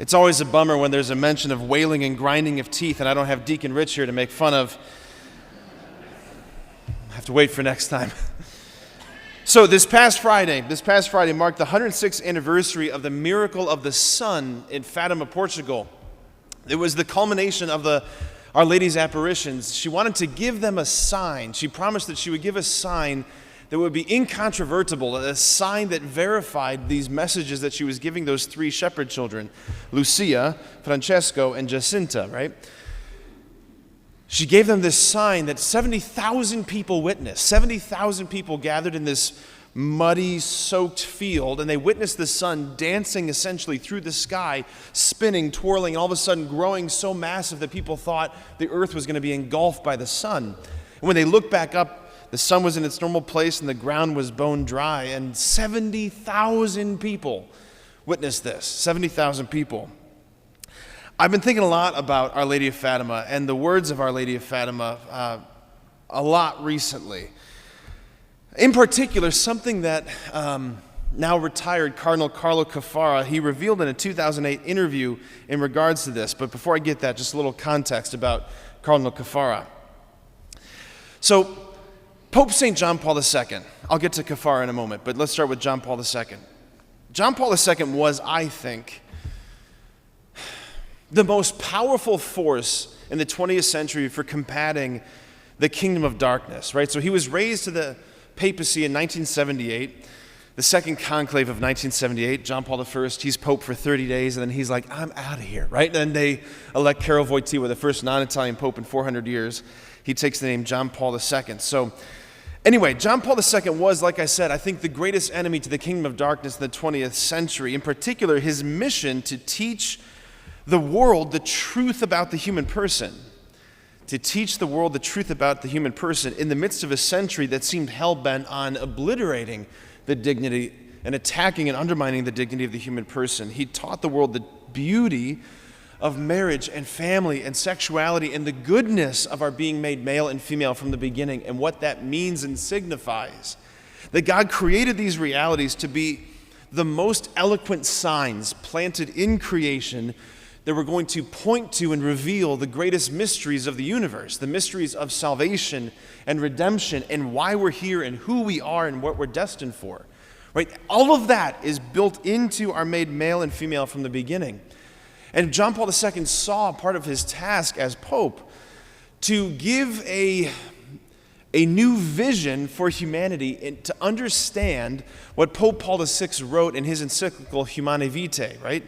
It's always a bummer when there's a mention of wailing and grinding of teeth, and I don't have Deacon Rich here to make fun of. I have to wait for next time. So this past Friday marked the 106th anniversary of the miracle of the sun in Fatima, Portugal. It was the culmination of Our Lady's apparitions. She wanted to give them a sign. She promised that she would give a sign that would be incontrovertible, a sign that verified these messages that she was giving those three shepherd children, Lucia, Francesco, and Jacinta, right? She gave them this sign that 70,000 people witnessed. 70,000 people gathered in this muddy, soaked field, and they witnessed the sun dancing essentially through the sky, spinning, twirling, and all of a sudden growing so massive that people thought the earth was going to be engulfed by the sun. And when they looked back up, the sun was in its normal place and the ground was bone dry, and 70,000 people witnessed this. 70,000 people. I've been thinking a lot about Our Lady of Fatima and the words of Our Lady of Fatima a lot recently. In particular, something that now retired Cardinal Carlo Caffarra, he revealed in a 2008 interview in regards to this. But before I get that, just a little context about Cardinal Caffarra. So, Pope St. John Paul II, I'll get to Caffarra in a moment, but let's start with John Paul II. John Paul II was, I think, the most powerful force in the 20th century for combating the kingdom of darkness, right? So he was raised to the papacy in 1978, the second conclave of 1978. John Paul I, he's pope for 30 days, and then he's like, I'm out of here, right? And then they elect Karol Wojtyła, the first non-Italian pope in 400 years. He takes the name John Paul II. So anyway, John Paul II was, like I said, I think the greatest enemy to the kingdom of darkness in the 20th century. In particular, his mission to teach the world the truth about the human person. To teach the world the truth about the human person in the midst of a century that seemed hell-bent on obliterating the dignity and attacking and undermining the dignity of the human person. He taught the world the beauty of marriage and family and sexuality and the goodness of our being made male and female from the beginning and what that means and signifies. That God created these realities to be the most eloquent signs planted in creation that we're going to point to and reveal the greatest mysteries of the universe, the mysteries of salvation and redemption and why we're here and who we are and what we're destined for. Right? All of that is built into our made male and female from the beginning. And John Paul II saw part of his task as Pope to give a new vision for humanity and to understand what Pope Paul VI wrote in his encyclical Humanae Vitae, right?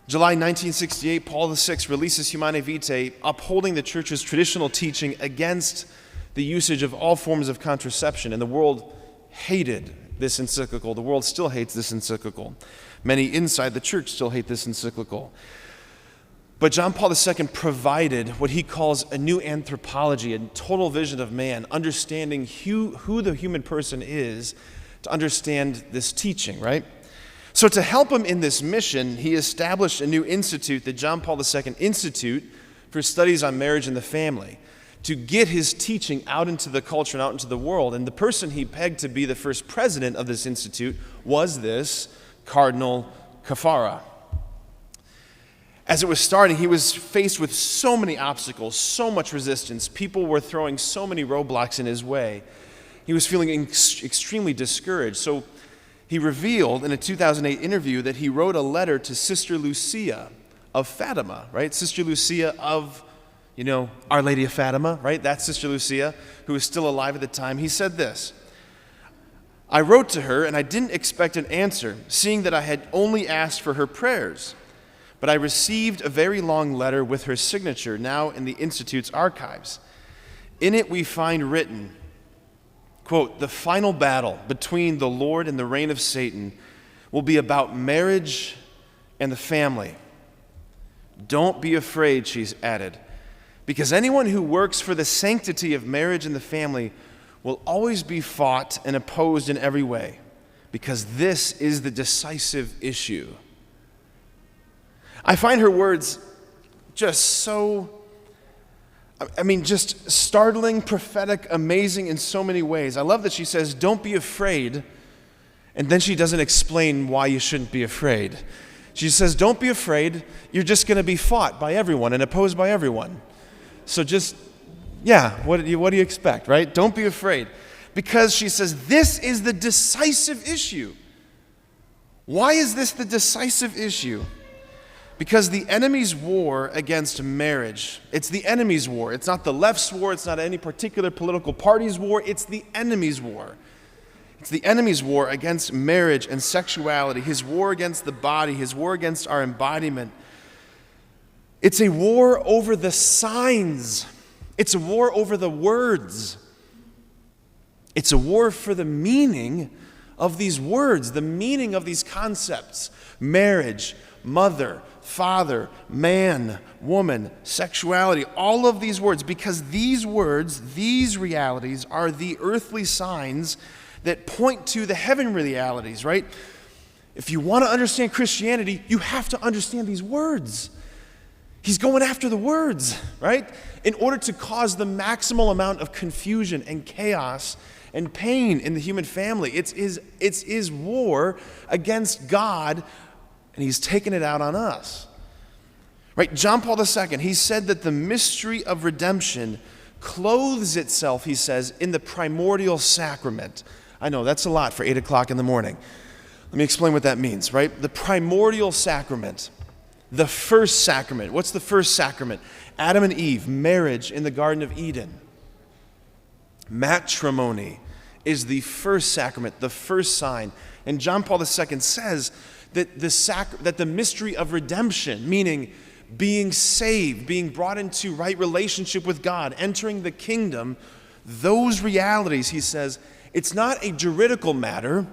July 1968, Paul VI releases Humanae Vitae, upholding the Church's traditional teaching against the usage of all forms of contraception. And the world hated this encyclical. The world still hates this encyclical. Many inside the Church still hate this encyclical. But John Paul II provided what he calls a new anthropology, a total vision of man, understanding who the human person is to understand this teaching, right? So to help him in this mission, he established a new institute, the John Paul II Institute for Studies on Marriage and the Family, to get his teaching out into the culture and out into the world. And the person he pegged to be the first president of this institute was this Cardinal Caffarra. As it was starting, he was faced with so many obstacles, so much resistance. People were throwing so many roadblocks in his way. He was feeling extremely discouraged. So he revealed in a 2008 interview that he wrote a letter to Sister Lucia of Fatima, right? Sister Lucia of, Our Lady of Fatima, right? That's Sister Lucia, who was still alive at the time. He said this: I wrote to her and I didn't expect an answer, seeing that I had only asked for her prayers. But I received a very long letter with her signature, now in the Institute's archives. In it we find written, quote, the final battle between the Lord and the reign of Satan will be about marriage and the family. Don't be afraid, she's added, because anyone who works for the sanctity of marriage and the family will always be fought and opposed in every way, because this is the decisive issue. I find her words just so, just startling, prophetic, amazing in so many ways. I love that she says, don't be afraid, and then she doesn't explain why you shouldn't be afraid. She says, don't be afraid. You're just going to be fought by everyone and opposed by everyone. So just, what do you expect, right? Don't be afraid. Because she says, this is the decisive issue. Why is this the decisive issue? Because the enemy's war against marriage, it's the enemy's war. It's not the left's war. It's not any particular political party's war. It's the enemy's war. It's the enemy's war against marriage and sexuality, his war against the body, his war against our embodiment. It's a war over the signs. It's a war over the words. It's a war for the meaning of these words, the meaning of these concepts. Marriage, mother, father, man, woman, sexuality, all of these words, because these words, these realities are the earthly signs that point to the heavenly realities, right? If you want to understand Christianity, you have to understand these words. He's going after the words, right? In order to cause the maximal amount of confusion and chaos and pain in the human family. It's his war against God, and he's taking it out on us. Right? John Paul II, he said that the mystery of redemption clothes itself, he says, in the primordial sacrament. I know, that's a lot for 8 o'clock in the morning. Let me explain what that means, right? The primordial sacrament, the first sacrament. What's the first sacrament? Adam and Eve, marriage in the Garden of Eden. Matrimony is the first sacrament, the first sign. And John Paul II says that the mystery of redemption, meaning being saved, being brought into right relationship with God, entering the kingdom, those realities, he says, it's not a juridical matter.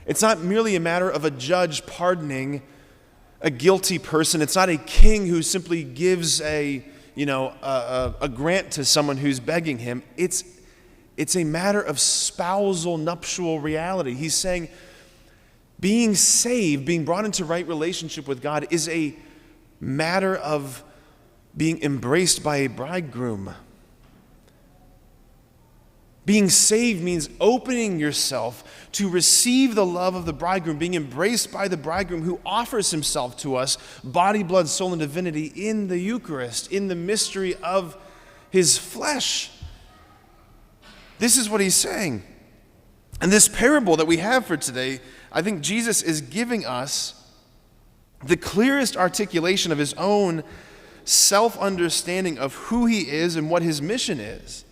It's not merely a matter of a judge pardoning a guilty person. It's not a king who simply gives a grant to someone who's begging him. It's a matter of spousal nuptial reality. He's saying being saved, being brought into right relationship with God is a matter of being embraced by a bridegroom. Being saved means opening yourself to receive the love of the bridegroom, being embraced by the bridegroom who offers himself to us, body, blood, soul, and divinity in the Eucharist, in the mystery of his flesh. This is what he's saying. And this parable that we have for today, I think Jesus is giving us the clearest articulation of his own self-understanding of who he is and what his mission is.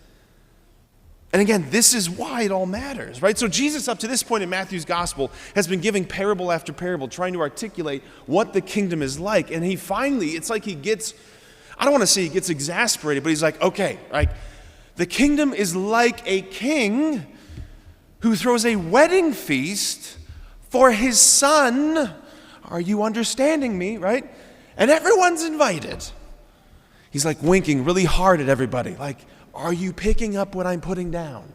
And again, this is why it all matters, right? So Jesus, up to this point in Matthew's gospel, has been giving parable after parable, trying to articulate what the kingdom is like. And he finally, it's like he gets, I don't want to say he gets exasperated, but he's like, okay, right? The kingdom is like a king who throws a wedding feast for his son. Are you understanding me, right? And everyone's invited. He's like winking really hard at everybody, like, are you picking up what I'm putting down?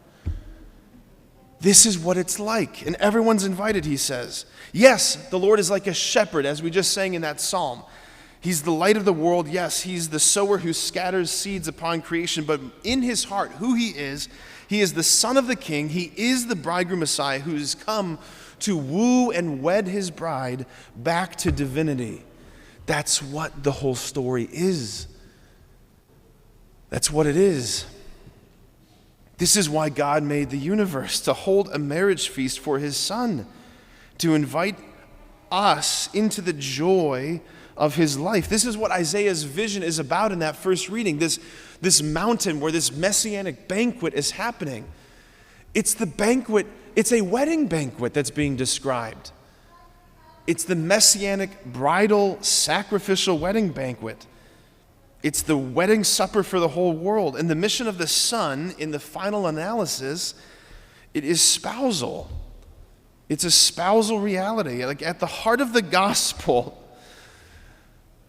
This is what it's like. And everyone's invited, he says. Yes, the Lord is like a shepherd, as we just sang in that psalm. He's the light of the world. Yes, he's the sower who scatters seeds upon creation. But in his heart, who he is the son of the king. He is the bridegroom Messiah who has come to woo and wed his bride back to divinity. That's what the whole story is. That's what it is. This is why God made the universe, to hold a marriage feast for his son, to invite us into the joy of his life. This is what Isaiah's vision is about in that first reading, this mountain where this messianic banquet is happening. It's the banquet, it's a wedding banquet that's being described. It's the messianic bridal sacrificial wedding banquet. It's the wedding supper for the whole world. And the mission of the Son, in the final analysis, it is spousal. It's a spousal reality. Like at the heart of the gospel,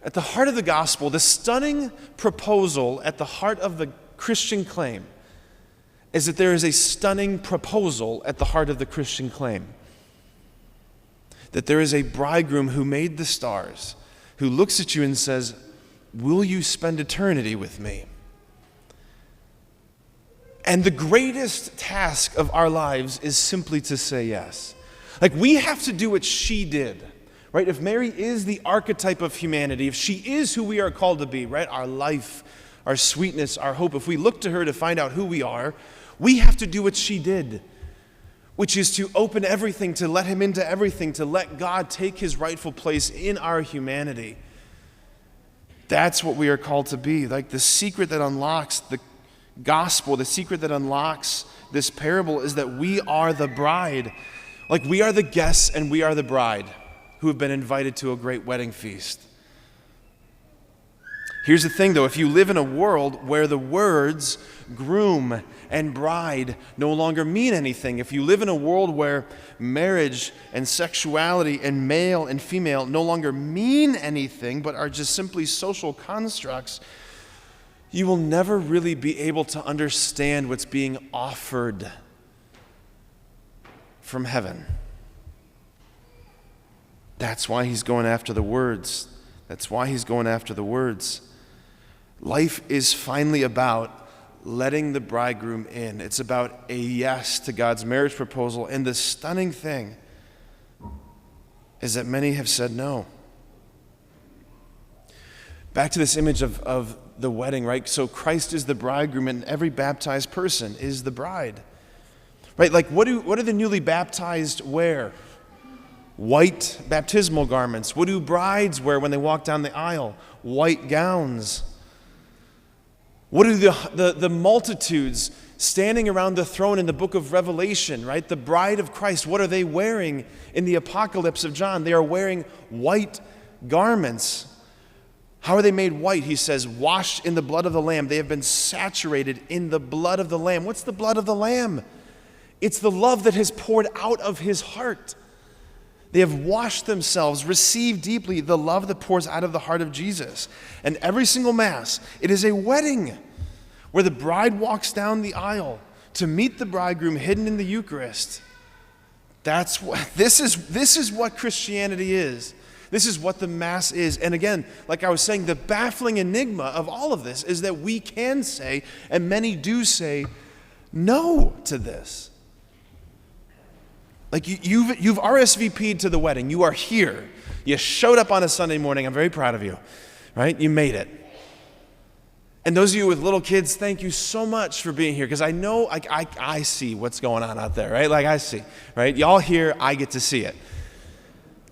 the stunning proposal at the heart of the Christian claim is that there is a stunning proposal at the heart of the Christian claim. That there is a bridegroom who made the stars, who looks at you and says, will you spend eternity with me? And the greatest task of our lives is simply to say yes. Like we have to do what she did, right? If Mary is the archetype of humanity, if she is who we are called to be, right? Our life, our sweetness, our hope, if we look to her to find out who we are, we have to do what she did, which is to open everything, to let him into everything, to let God take his rightful place in our humanity. That's what we are called to be. Like the secret that unlocks the gospel, the secret that unlocks this parable is that we are the bride. Like we are the guests and we are the bride who have been invited to a great wedding feast. Here's the thing though, if you live in a world where the words groom and bride no longer mean anything, if you live in a world where marriage and sexuality and male and female no longer mean anything but are just simply social constructs, you will never really be able to understand what's being offered from heaven. That's why he's going after the words. That's why he's going after the words. Life is finally about letting the bridegroom in. It's about a yes to God's marriage proposal. And the stunning thing is that many have said no. Back to this image of the wedding, right? So Christ is the bridegroom and every baptized person is the bride. Right? Like what do the newly baptized wear? White baptismal garments. What do brides wear when they walk down the aisle? White gowns. What do the multitudes standing around the throne in the book of Revelation, right? The bride of Christ, what are they wearing in the apocalypse of John? They are wearing white garments. How are they made white? He says, washed in the blood of the Lamb. They have been saturated in the blood of the Lamb. What's the blood of the Lamb? It's the love that has poured out of his heart. They have washed themselves, received deeply the love that pours out of the heart of Jesus. And every single Mass, it is a wedding where the bride walks down the aisle to meet the bridegroom hidden in the Eucharist. This is what Christianity is. This is what the Mass is. And again, like I was saying, the baffling enigma of all of this is that we can say, and many do say, no to this. Like you've RSVP'd to the wedding. You are here. You showed up on a Sunday morning. I'm very proud of you, right? You made it. And those of you with little kids, thank you so much for being here because I know I see what's going on out there, right? Like I see, right? Y'all here, I get to see it.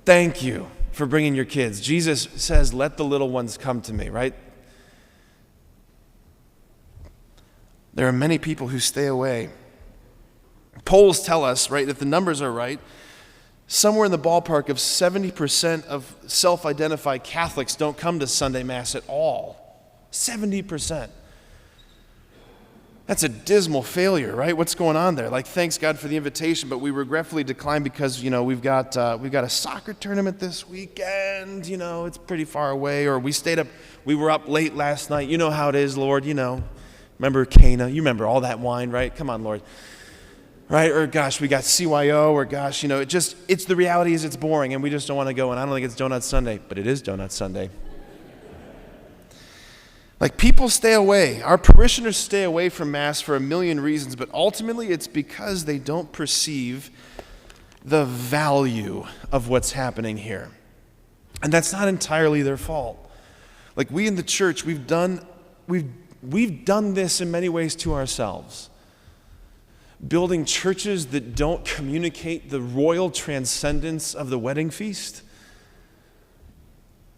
Thank you for bringing your kids. Jesus says, let the little ones come to me, right? There are many people who stay away. Polls tell us, right, if the numbers are right, somewhere in the ballpark of 70% of self-identified Catholics don't come to Sunday Mass at all. 70%. That's a dismal failure, right? What's going on there? Like, thanks God for the invitation, but we regretfully decline because, we've got a soccer tournament this weekend, it's pretty far away, or we were up late last night. You know how it is, Lord, Remember Cana? You remember all that wine, right? Come on, Lord. Right? Or gosh, we got CYO, or gosh, it's the reality is it's boring and we just don't want to go, and I don't think it's Donut Sunday, but it is Donut Sunday. Like people stay away. Our parishioners stay away from Mass for a million reasons, but ultimately it's because they don't perceive the value of what's happening here. And that's not entirely their fault. Like we in the church, we've done this in many ways to ourselves. Building churches that don't communicate the royal transcendence of the wedding feast.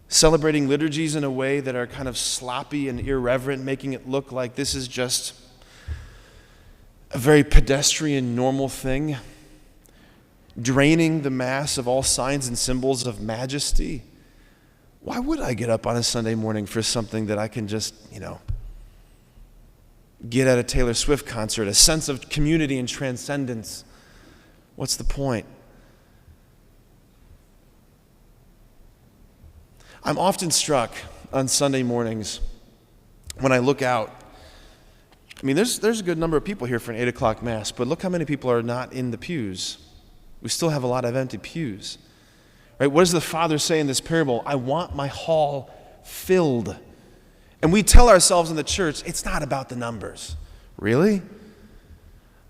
Celebrating liturgies in a way that are kind of sloppy and irreverent, making it look like this is just a very pedestrian, normal thing. Draining the Mass of all signs and symbols of majesty. Why would I get up on a Sunday morning for something that I can just, get at a Taylor Swift concert, a sense of community and transcendence? What's the point? I'm often struck on Sunday mornings when I look out. I mean, there's a good number of people here for an 8 o'clock Mass, but look how many people are not in the pews. We still have a lot of empty pews. Right? What does the Father say in this parable? I want my hall filled. And we tell ourselves in the church, it's not about the numbers. Really?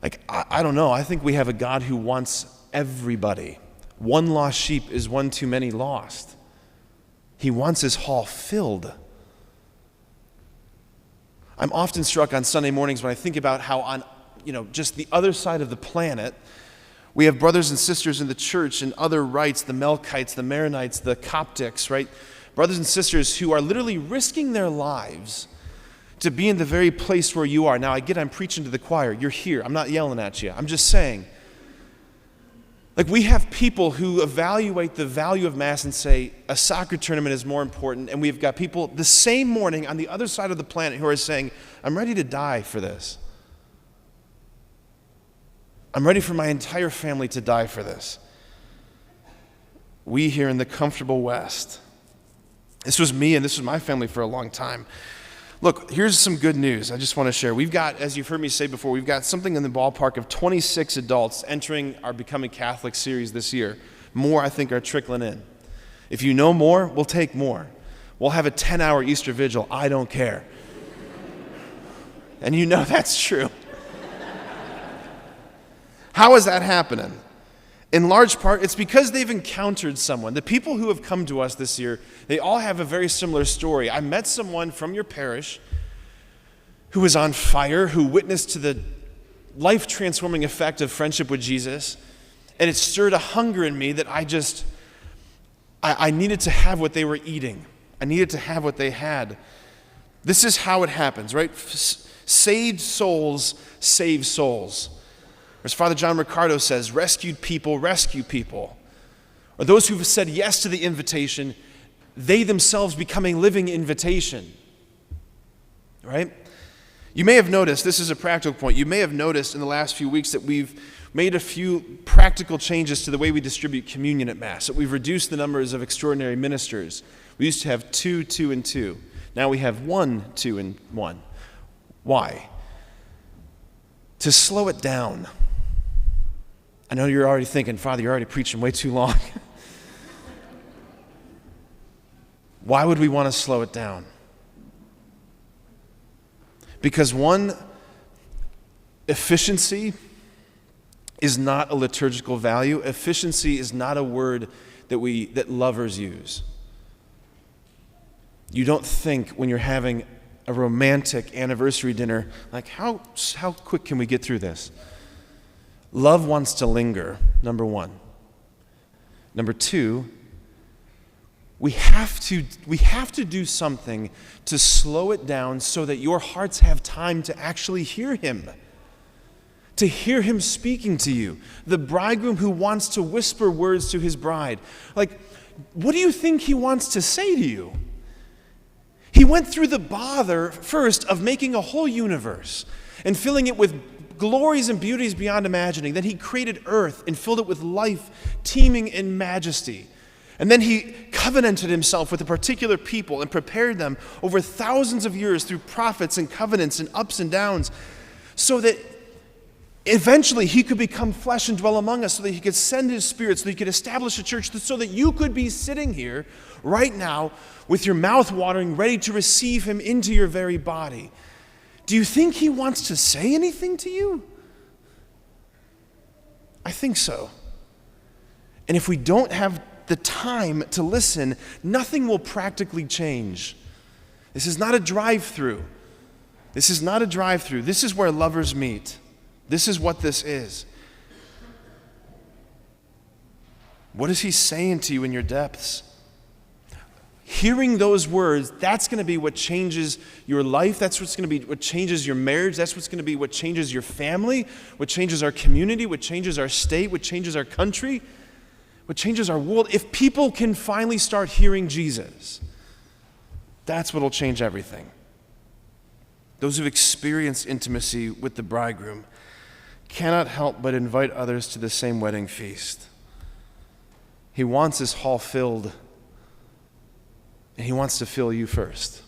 Like, I don't know. I think we have a God who wants everybody, One lost sheep is one too many lost. He wants his hall filled. I'm often struck on Sunday mornings when I think about how on, just the other side of the planet, we have brothers and sisters in the church and other rites, the Melkites, the Maronites, the Coptics, right? Brothers and sisters who are literally risking their lives to be in the very place where you are. Now, I'm preaching to the choir. You're here. I'm not yelling at you. I'm just saying. Like, we have people who evaluate the value of Mass and say a soccer tournament is more important, and we've got people the same morning on the other side of the planet who are saying, I'm ready to die for this. I'm ready for my entire family to die for this. We here in the comfortable West, this was me and this was my family for a long time. Look, here's some good news I just want to share. We've got, as you've heard me say before, we've got something in the ballpark of 26 adults entering our Becoming Catholic series this year. More, I think, are trickling in. If you know more, we'll take more. We'll have a 10-hour Easter vigil. I don't care. And you know that's true. How is that happening? In large part, it's because they've encountered someone. The people who have come to us this year, they all have a very similar story. I met someone from your parish who was on fire, who witnessed to the life-transforming effect of friendship with Jesus, and it stirred a hunger in me that I needed to have what they were eating. I needed to have what they had. This is how it happens, right? Saved souls save souls. As Father John Ricardo says, rescued people rescue people. Or those who've said yes to the invitation, they themselves become a living invitation. Right? You may have noticed, this is a practical point, you may have noticed in the last few weeks that we've made a few practical changes to the way we distribute communion at Mass, that we've reduced the numbers of extraordinary ministers. We used to have 2, 2, and 2. Now we have 1, 2, and 1. Why? To slow it down. I know you're already thinking, Father, you're already preaching way too long. Why would we want to slow it down? Because one, efficiency is not a liturgical value. Efficiency is not a word that lovers use. You don't think when you're having a romantic anniversary dinner, like how quick can we get through this? Love wants to linger, number one. Number two, we have to do something to slow it down so that your hearts have time to actually hear him, to hear him speaking to you. The bridegroom who wants to whisper words to his bride. Like, what do you think he wants to say to you? He went through the bother first of making a whole universe and filling it with glories and beauties beyond imagining. Then he created earth and filled it with life, teeming in majesty. And then he covenanted himself with a particular people and prepared them over thousands of years through prophets and covenants and ups and downs so that eventually he could become flesh and dwell among us, so that he could send his Spirit, so that he could establish a church, so that you could be sitting here right now with your mouth watering, ready to receive him into your very body. Do you think he wants to say anything to you? I think so. And if we don't have the time to listen, nothing will practically change. This is not a drive-through. This is not a drive-through. This is where lovers meet. This is what this is. What is he saying to you in your depths? Hearing those words, that's going to be what changes your life. That's what's going to be what changes your marriage. That's what's going to be what changes your family, what changes our community, what changes our state, what changes our country, what changes our world. If people can finally start hearing Jesus, that's what will change everything. Those who've experienced intimacy with the bridegroom cannot help but invite others to the same wedding feast. He wants his hall filled, and he wants to fill you first.